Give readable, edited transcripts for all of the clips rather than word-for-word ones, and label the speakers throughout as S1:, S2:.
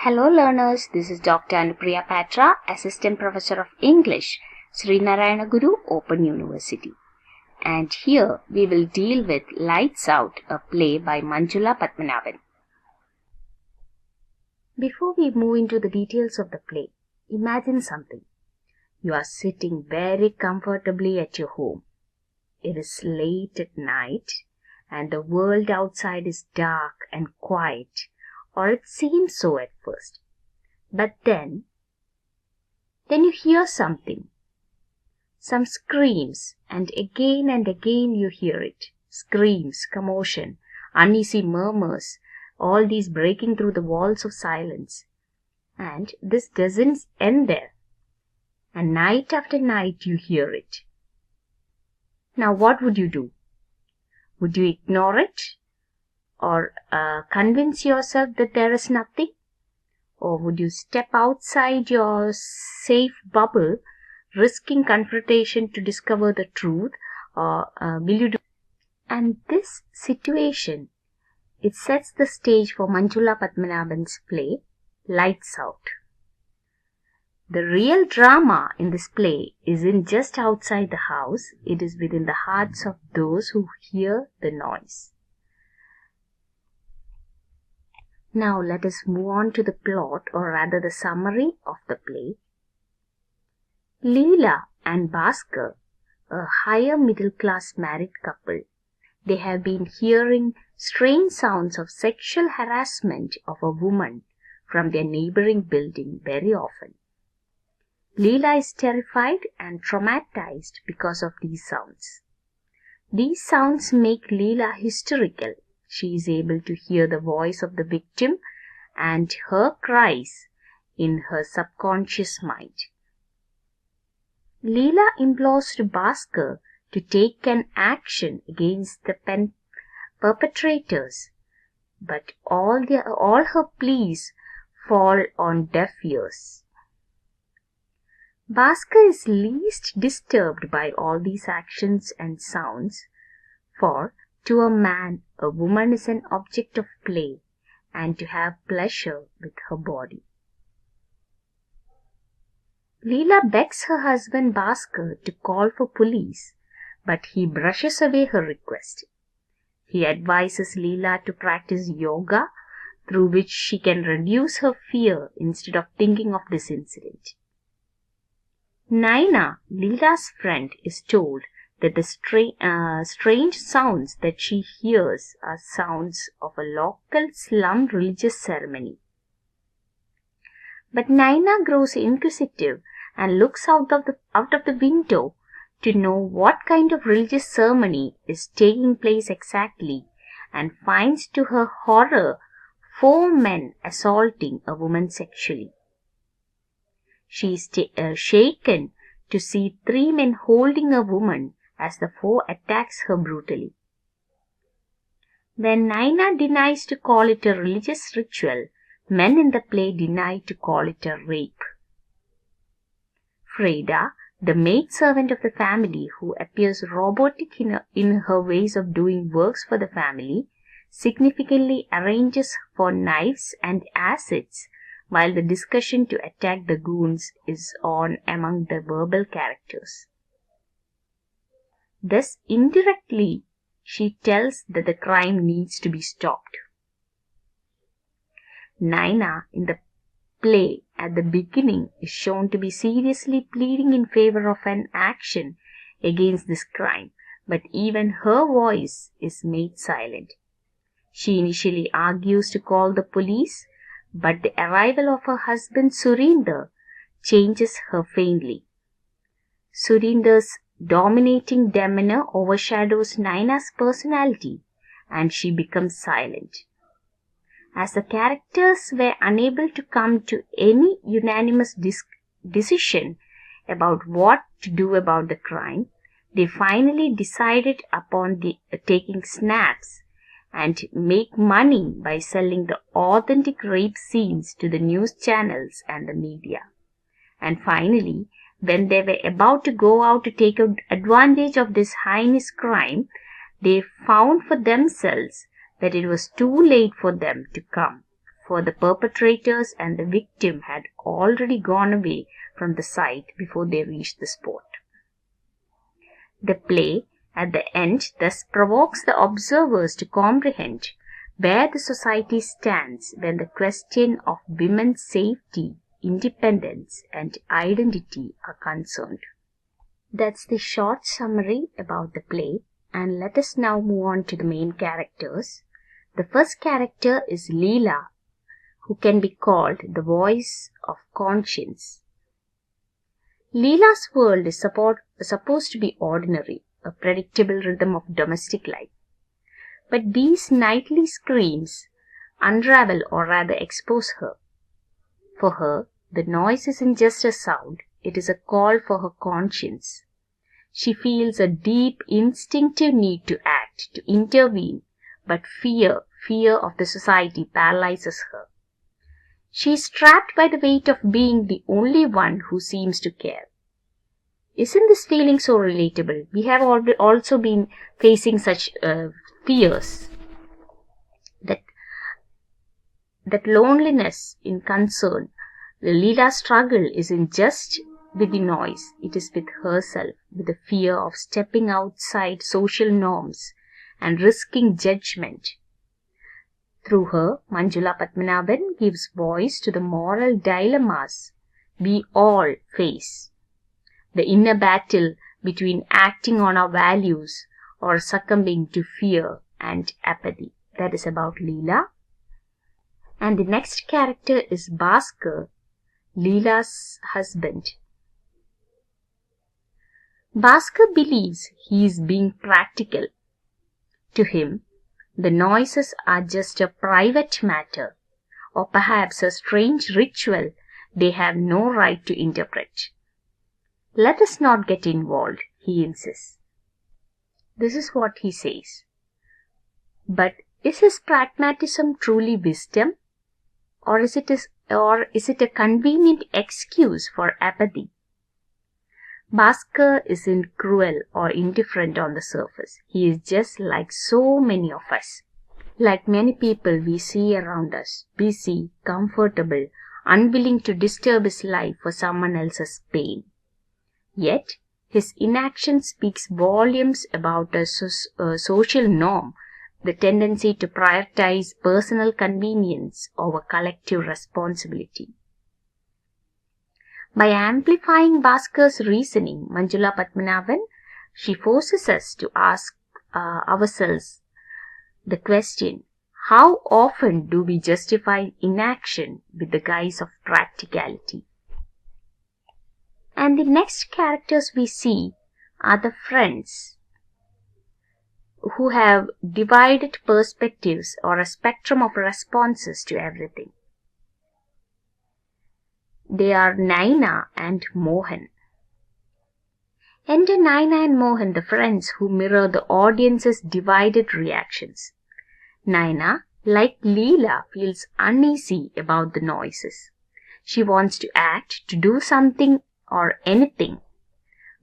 S1: Hello learners, this is Dr. Anupriya Patra, Assistant Professor of English, Sri Narayana Guru Open University. And here we will deal with Lights Out, a play by Manjula Padmanabhan. Before we move into the details of the play, imagine something. You are sitting very comfortably at your home. It is late at night and the world outside is dark and quiet, or it seems so at first. But then you hear something. Some screams, and again you hear it. Screams, commotion, uneasy murmurs, all these breaking through the walls of silence. And this doesn't end there. And night after night you hear it. Now what would you do? Would you ignore it? Or convince yourself that there is nothing? Or would you step outside your safe bubble, risking confrontation to discover the truth? Or will you do? And this situation, it sets the stage for Manjula Padmanabhan's play, Lights Out. The real drama in this play isn't just outside the house, it is within the hearts of those who hear the noise. Now let us move on to the plot, or rather the summary of the play. Leela and Bhaskar, a higher middle class married couple, they have been hearing strange sounds of sexual harassment of a woman from their neighboring building very often. Leela is terrified and traumatized because of these sounds. These sounds make Leela hysterical. She is able to hear the voice of the victim and her cries in her subconscious mind. Leela implores to Bhaskar to take an action against the perpetrators, but all her pleas fall on deaf ears. Bhaskar is least disturbed by all these actions and sounds, for to a man, a woman is an object of play and to have pleasure with her body. Leela begs her husband Bhaskar to call for police, but he brushes away her request. He advises Leela to practice yoga, through which she can reduce her fear instead of thinking of this incident. Naina, Leela's friend, is told that the strange sounds that she hears are sounds of a local slum religious ceremony. But Naina grows inquisitive and looks out of the window to know what kind of religious ceremony is taking place exactly, and finds to her horror 4 men assaulting a woman sexually. She is shaken to see 3 men holding a woman as the 4 attacks her brutally. When Naina denies to call it a religious ritual, men in the play deny to call it a rape. Freda, the maidservant of the family who appears robotic in her ways of doing works for the family, significantly arranges for knives and acids while the discussion to attack the goons is on among the verbal characters. Thus, indirectly, she tells that the crime needs to be stopped. Naina, in the play at the beginning, is shown to be seriously pleading in favor of an action against this crime, but even her voice is made silent. She initially argues to call the police, but the arrival of her husband Surinder changes her faintly. Surinder's dominating demeanor overshadows Naina's personality, and she becomes silent. As the characters were unable to come to any unanimous decision about what to do about the crime, they finally decided upon taking snaps and make money by selling the authentic rape scenes to the news channels and the media. And finally, when they were about to go out to take advantage of this heinous crime, they found for themselves that it was too late for them to come for the perpetrators and the victim had already gone away from the site before they reached the spot. The play, at the end, thus provokes the observers to comprehend where the society stands when the question of women's safety, independence, and identity are concerned. That's the short summary about the play, and let us now move on to the main characters. The first character is Leela, who can be called the voice of conscience. Leela's world is supposed to be ordinary, a predictable rhythm of domestic life. But these nightly screams unravel or rather expose her. For her, the noise isn't just a sound, it is a call for her conscience. She feels a deep instinctive need to act, to intervene, but fear of the society paralyzes her. She is trapped by the weight of being the only one who seems to care. Isn't this feeling so relatable? We have also been facing such fears. That loneliness in concern. Leela's struggle isn't just with the noise, it is with herself, with the fear of stepping outside social norms and risking judgment. Through her, Manjula Padmanabhan gives voice to the moral dilemmas we all face. The inner battle between acting on our values or succumbing to fear and apathy. That is about Leela. And the next character is Bhaskar, Leela's husband. Bhaskar believes he is being practical. To him, the noises are just a private matter, or perhaps a strange ritual they have no right to interpret. Let us not get involved, he insists. This is what he says. But is his pragmatism truly wisdom? Or is it a convenient excuse for apathy? Bhaskar isn't cruel or indifferent on the surface. He is just like so many of us. Like many people we see around us, busy, comfortable, unwilling to disturb his life for someone else's pain. Yet, his inaction speaks volumes about a social norm, the tendency to prioritize personal convenience over collective responsibility. By amplifying Bhaskar's reasoning, Manjula Padmanabhan, she forces us to ask ourselves the question, how often do we justify inaction with the guise of practicality? And the next characters we see are the friends, who have divided perspectives or a spectrum of responses to everything. They are Naina and Mohan. Enter Naina and Mohan, the friends who mirror the audience's divided reactions. Naina, like Leela, feels uneasy about the noises. She wants to act, to do something or anything.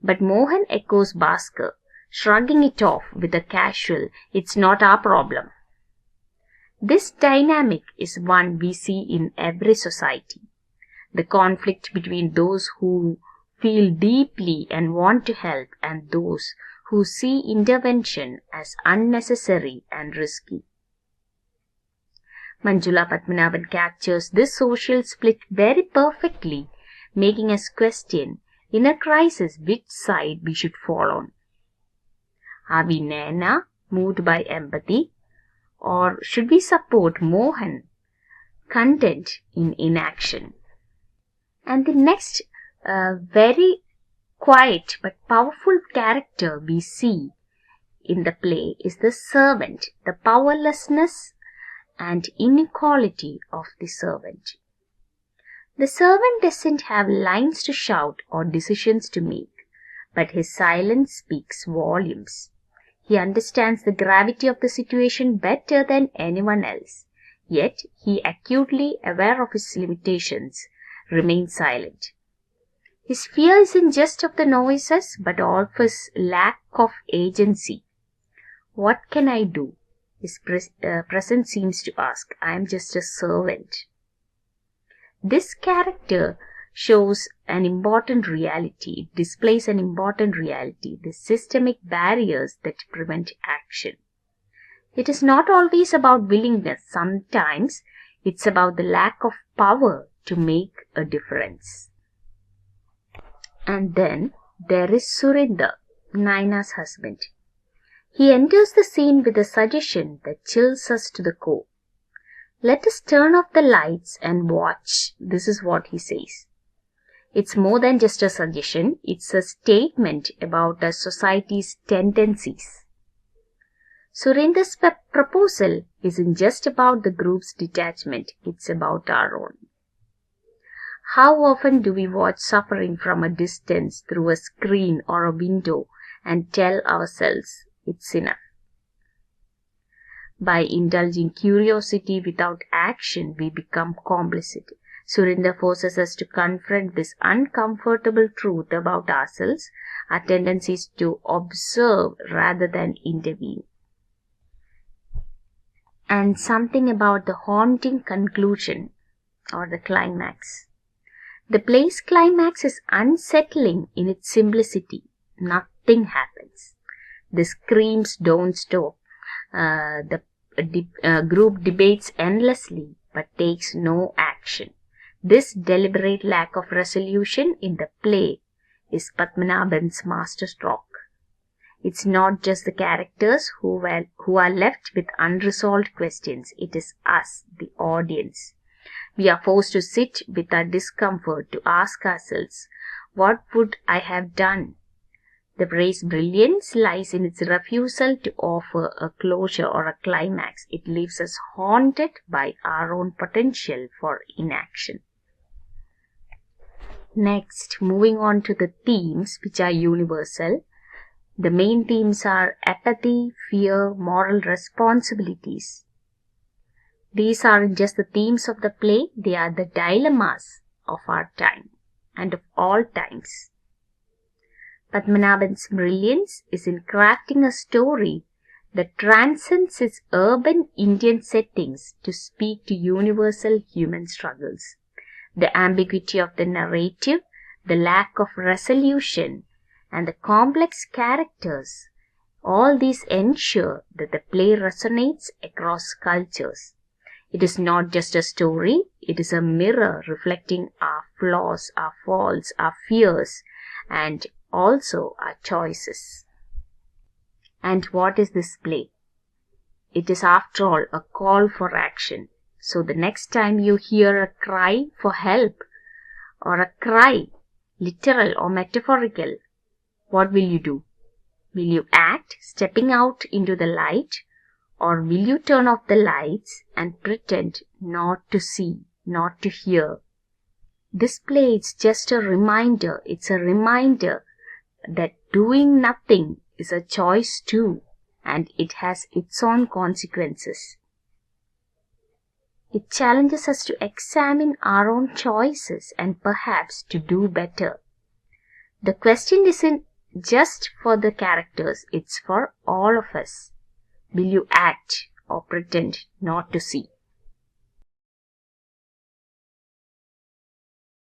S1: But Mohan echoes Bhaskar, shrugging it off with a casual, "It's not our problem." This dynamic is one we see in every society. The conflict between those who feel deeply and want to help and those who see intervention as unnecessary and risky. Manjula Padmanabhan captures this social split very perfectly, making us question, in a crisis, which side we should fall on. Are we Naina, moved by empathy, or should we support Mohan, content in inaction? And the next very quiet but powerful character we see in the play is the servant, the powerlessness and inequality of the servant. The servant doesn't have lines to shout or decisions to make, but his silence speaks volumes. He understands the gravity of the situation better than anyone else, yet he, acutely aware of his limitations, remains silent. His fear isn't just of the noises, but of his lack of agency. What can I do? His presence seems to ask, I am just a servant. This character shows an important reality. It displays an important reality, the systemic barriers that prevent action. It is not always about willingness. Sometimes it's about the lack of power to make a difference. And then there is Surinder, Naina's husband. He enters the scene with a suggestion that chills us to the core. Let us turn off the lights and watch. This is what he says. It's more than just a suggestion. It's a statement about a society's tendencies. Surinder's proposal isn't just about the group's detachment. It's about our own. How often do we watch suffering from a distance through a screen or a window and tell ourselves it's enough? By indulging curiosity without action, we become complicit. Surinder forces us to confront this uncomfortable truth about ourselves, our tendencies to observe rather than intervene. And something about the haunting conclusion or the climax. The play's climax is unsettling in its simplicity. Nothing happens. The screams don't stop. The group debates endlessly but takes no action. This deliberate lack of resolution in the play is Padmanabhan's masterstroke. It's not just the characters who are left with unresolved questions. It is us, the audience. We are forced to sit with our discomfort, to ask ourselves, what would I have done? The play's brilliance lies in its refusal to offer a closure or a climax. It leaves us haunted by our own potential for inaction. Next, moving on to the themes which are universal. The main themes are apathy, fear, moral responsibilities. These aren't just the themes of the play, they are the dilemmas of our time and of all times. Padmanabhan's brilliance is in crafting a story that transcends its urban Indian settings to speak to universal human struggles. The ambiguity of the narrative, the lack of resolution, and the complex characters, all these ensure that the play resonates across cultures. It is not just a story, it is a mirror reflecting our flaws, our faults, our fears, and also our choices. And what is this play? It is after all a call for action. So the next time you hear a cry for help, or a cry, literal or metaphorical, what will you do? Will you act, stepping out into the light, or will you turn off the lights and pretend not to see, not to hear? This play is just a reminder. It's a reminder that doing nothing is a choice too, and it has its own consequences. It challenges us to examine our own choices and perhaps to do better. The question isn't just for the characters, it's for all of us. Will you act or pretend not to see?